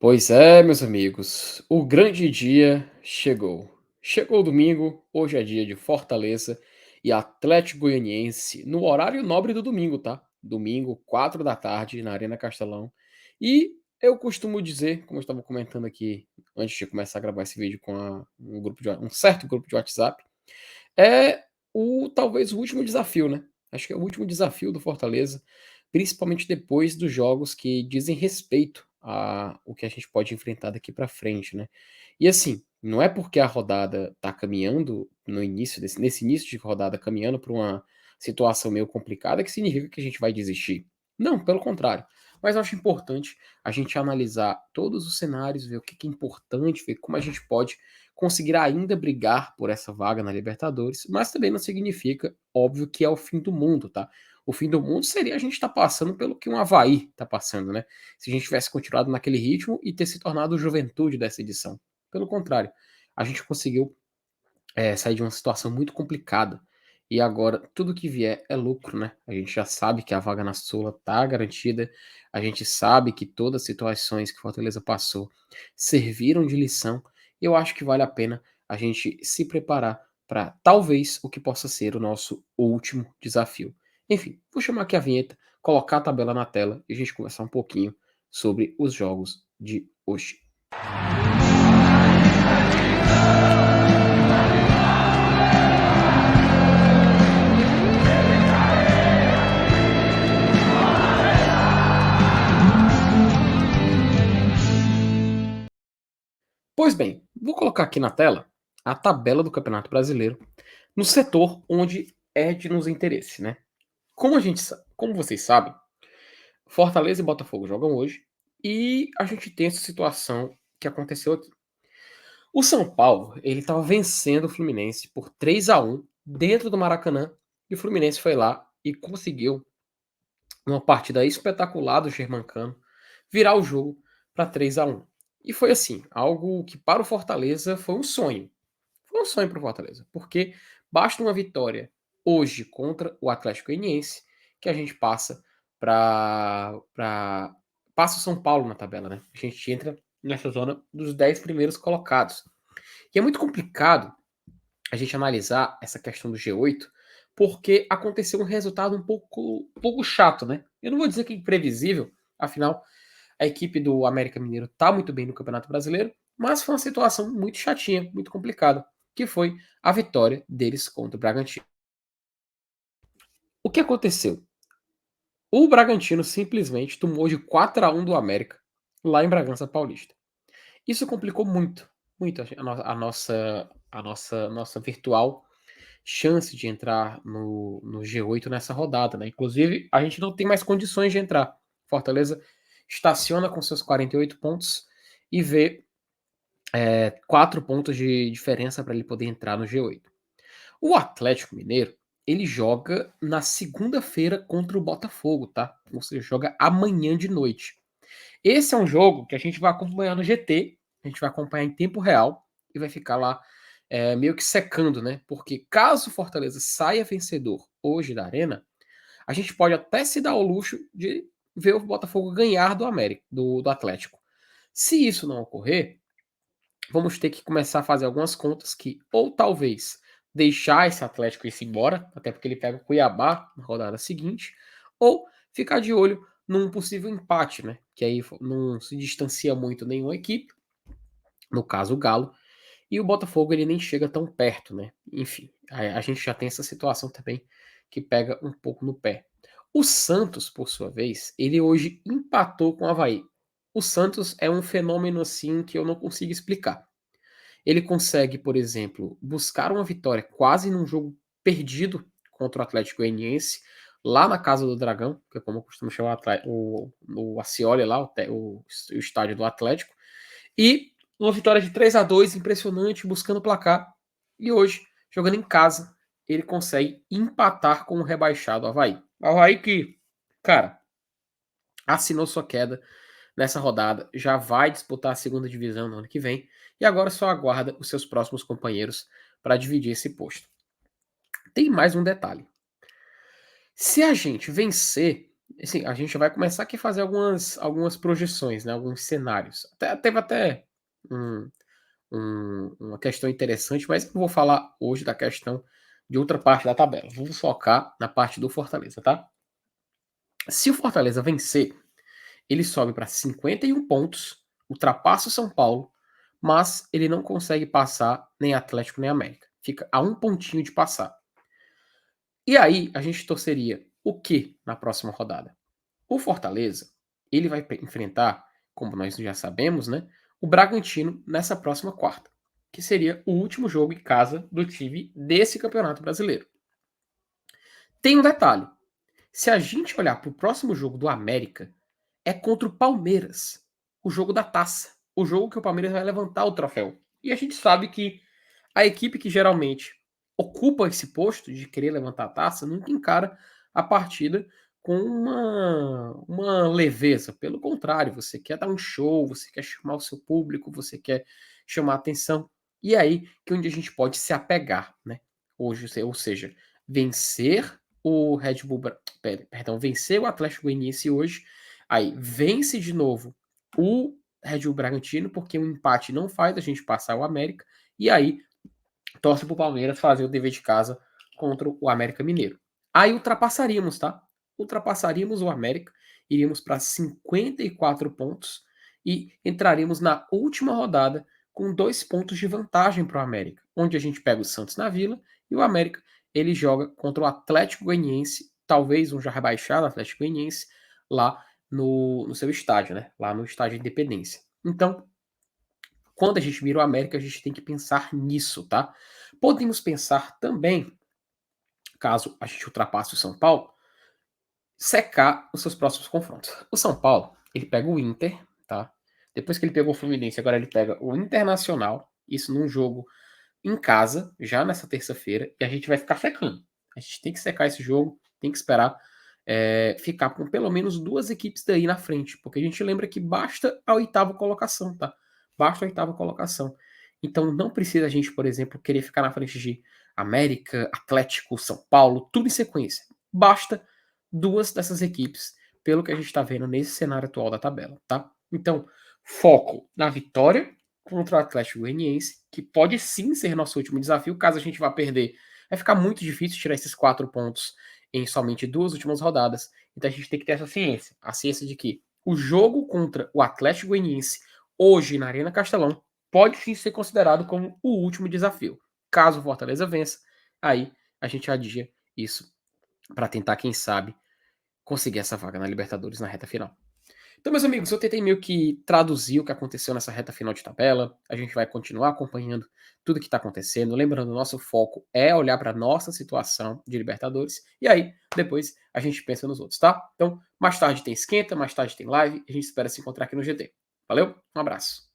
Pois é, meus amigos, o grande dia chegou. Chegou o domingo, hoje é dia de Fortaleza e Atlético Goianiense, no horário nobre do domingo, tá? Domingo, 4 da tarde, na Arena Castelão. E eu costumo dizer, como eu estava comentando aqui antes de começar a gravar esse vídeo com um certo grupo de WhatsApp, é talvez o último desafio, né? Acho que é o último desafio do Fortaleza, principalmente depois dos jogos que dizem respeito a o que a gente pode enfrentar daqui para frente, né? E assim, não é porque a rodada tá caminhando no início nesse início de rodada caminhando para uma situação meio complicada que significa que a gente vai desistir. Não, pelo contrário. Mas eu acho importante a gente analisar todos os cenários, ver o que é importante, ver como a gente pode conseguir ainda brigar por essa vaga na Libertadores, mas também não significa, óbvio, que é o fim do mundo, tá? O fim do mundo seria a gente estar passando pelo que um Avaí está passando, né? Se a gente tivesse continuado naquele ritmo e ter se tornado juventude dessa edição. Pelo contrário, a gente conseguiu sair de uma situação muito complicada. E agora, tudo que vier é lucro, né? A gente já sabe que a vaga na Sula tá garantida, a gente sabe que todas as situações que Fortaleza passou serviram de lição, e eu acho que vale a pena a gente se preparar para talvez o que possa ser o nosso último desafio. Enfim, vou chamar aqui a vinheta, colocar a tabela na tela e a gente conversar um pouquinho sobre os jogos de hoje. Pois bem, vou colocar aqui na tela a tabela do Campeonato Brasileiro no setor onde é de nos interesse, né? Como vocês sabem, Fortaleza e Botafogo jogam hoje e a gente tem essa situação que aconteceu aqui. O São Paulo, ele estava vencendo o Fluminense por 3-1 dentro do Maracanã e o Fluminense foi lá e conseguiu uma partida espetacular do Germancano virar o jogo para 3-1. E foi assim, algo que para o Fortaleza foi um sonho. Foi um sonho para o Fortaleza, porque basta uma vitória hoje contra o Atlético Goianiense que a gente passa o São Paulo na tabela, né? A gente entra nessa zona dos 10 primeiros colocados. E é muito complicado a gente analisar essa questão do G8, porque aconteceu um resultado um pouco chato, né? Eu não vou dizer que é imprevisível, afinal, a equipe do América Mineiro tá muito bem no Campeonato Brasileiro, mas foi uma situação muito chatinha, muito complicada, que foi a vitória deles contra o Bragantino. O que aconteceu? O Bragantino simplesmente tomou de 4-1 do América, lá em Bragança Paulista. Isso complicou muito, muito a nossa virtual chance de entrar no G8 nessa rodada, né? Inclusive, a gente não tem mais condições de entrar. Fortaleza estaciona com seus 48 pontos e vê 4 pontos de diferença para ele poder entrar no G8. O Atlético Mineiro, ele joga na segunda-feira contra o Botafogo, tá? Ou seja, joga amanhã de noite. Esse é um jogo que a gente vai acompanhar no GT, a gente vai acompanhar em tempo real e vai ficar lá meio que secando, né? Porque caso o Fortaleza saia vencedor hoje da Arena, a gente pode até se dar o luxo de ver o Botafogo ganhar do América, do Atlético. Se isso não ocorrer, vamos ter que começar a fazer algumas contas que, ou talvez, deixar esse Atlético ir embora, até porque ele pega o Cuiabá na rodada seguinte, ou ficar de olho num possível empate, né? Que aí não se distancia muito nenhuma equipe, no caso o Galo, e o Botafogo ele nem chega tão perto, né? Enfim, a gente já tem essa situação também que pega um pouco no pé. O Santos, por sua vez, ele hoje empatou com o Avaí. O Santos é um fenômeno assim que eu não consigo explicar. Ele consegue, por exemplo, buscar uma vitória quase num jogo perdido contra o Atlético Goianiense, lá na Casa do Dragão, que é como eu costumo chamar o Ascioli lá, o estádio do Atlético, e uma vitória de 3-2 impressionante, buscando o placar. E hoje, jogando em casa, ele consegue empatar com o rebaixado Avaí. Avaí que, cara, assinou sua queda nessa rodada, já vai disputar a segunda divisão no ano que vem e agora só aguarda os seus próximos companheiros para dividir esse posto. Tem mais um detalhe. Se a gente vencer assim, a gente vai começar aqui a fazer algumas projeções, né, alguns cenários. Teve até um uma questão interessante, mas eu vou falar hoje da questão de outra parte da tabela. Vamos focar na parte do Fortaleza, tá? Se o Fortaleza vencer, ele sobe para 51 pontos, ultrapassa o São Paulo, mas ele não consegue passar nem Atlético nem América. Fica a um pontinho de passar. E aí a gente torceria o que na próxima rodada? O Fortaleza, ele vai enfrentar, como nós já sabemos, né, o Bragantino nessa próxima quarta, que seria o último jogo em casa do time desse Campeonato Brasileiro. Tem um detalhe: se a gente olhar para o próximo jogo do América, é contra o Palmeiras, o jogo da taça, o jogo que o Palmeiras vai levantar o troféu. E a gente sabe que a equipe que geralmente ocupa esse posto de querer levantar a taça nunca encara a partida com uma leveza. Pelo contrário, você quer dar um show, você quer chamar o seu público, você quer chamar a atenção. E é aí que onde a gente pode se apegar, né? Hoje, ou seja, vencer o Red Bull, perdão, vencer o Atlético Goianiense hoje, aí vence de novo o Red Bull Bragantino, porque um empate não faz a gente passar o América, e aí torce pro Palmeiras fazer o dever de casa contra o América Mineiro. Aí ultrapassaríamos, tá? Ultrapassaríamos o América, iríamos para 54 pontos e entraríamos na última rodada com 2 pontos de vantagem para o América, onde a gente pega o Santos na Vila e o América ele joga contra o Atlético Goianiense, talvez um já rebaixado Atlético Goianiense, lá no seu estádio, né? Lá no estádio de Independência. Então, quando a gente mira o América, a gente tem que pensar nisso, tá? Podemos pensar também, caso a gente ultrapasse o São Paulo, secar os seus próximos confrontos. O São Paulo, ele pega o Inter, tá? Depois que ele pegou o Fluminense, agora ele pega o Internacional, isso num jogo em casa, já nessa terça-feira, e a gente vai ficar secando. A gente tem que secar esse jogo, tem que esperar ficar com pelo menos duas equipes daí na frente, porque a gente lembra que basta a oitava colocação, tá? Basta a oitava colocação. Então não precisa a gente, por exemplo, querer ficar na frente de América, Atlético, São Paulo, tudo em sequência. Basta duas dessas equipes, pelo que a gente está vendo nesse cenário atual da tabela, tá? Então, foco na vitória contra o Atlético Goianiense, que pode sim ser nosso último desafio, caso a gente vá perder. Vai ficar muito difícil tirar esses 4 pontos em somente duas últimas rodadas. Então a gente tem que ter essa ciência. A ciência de que o jogo contra o Atlético Goianiense, hoje na Arena Castelão, pode sim ser considerado como o último desafio. Caso o Fortaleza vença, aí a gente adia isso para tentar, quem sabe, conseguir essa vaga na Libertadores na reta final. Então, meus amigos, eu tentei meio que traduzir o que aconteceu nessa reta final de tabela. A gente vai continuar acompanhando tudo que está acontecendo. Lembrando, o nosso foco é olhar para a nossa situação de Libertadores. E aí, depois, a gente pensa nos outros, tá? Então, mais tarde tem esquenta, mais tarde tem live. A gente espera se encontrar aqui no GT. Valeu, um abraço.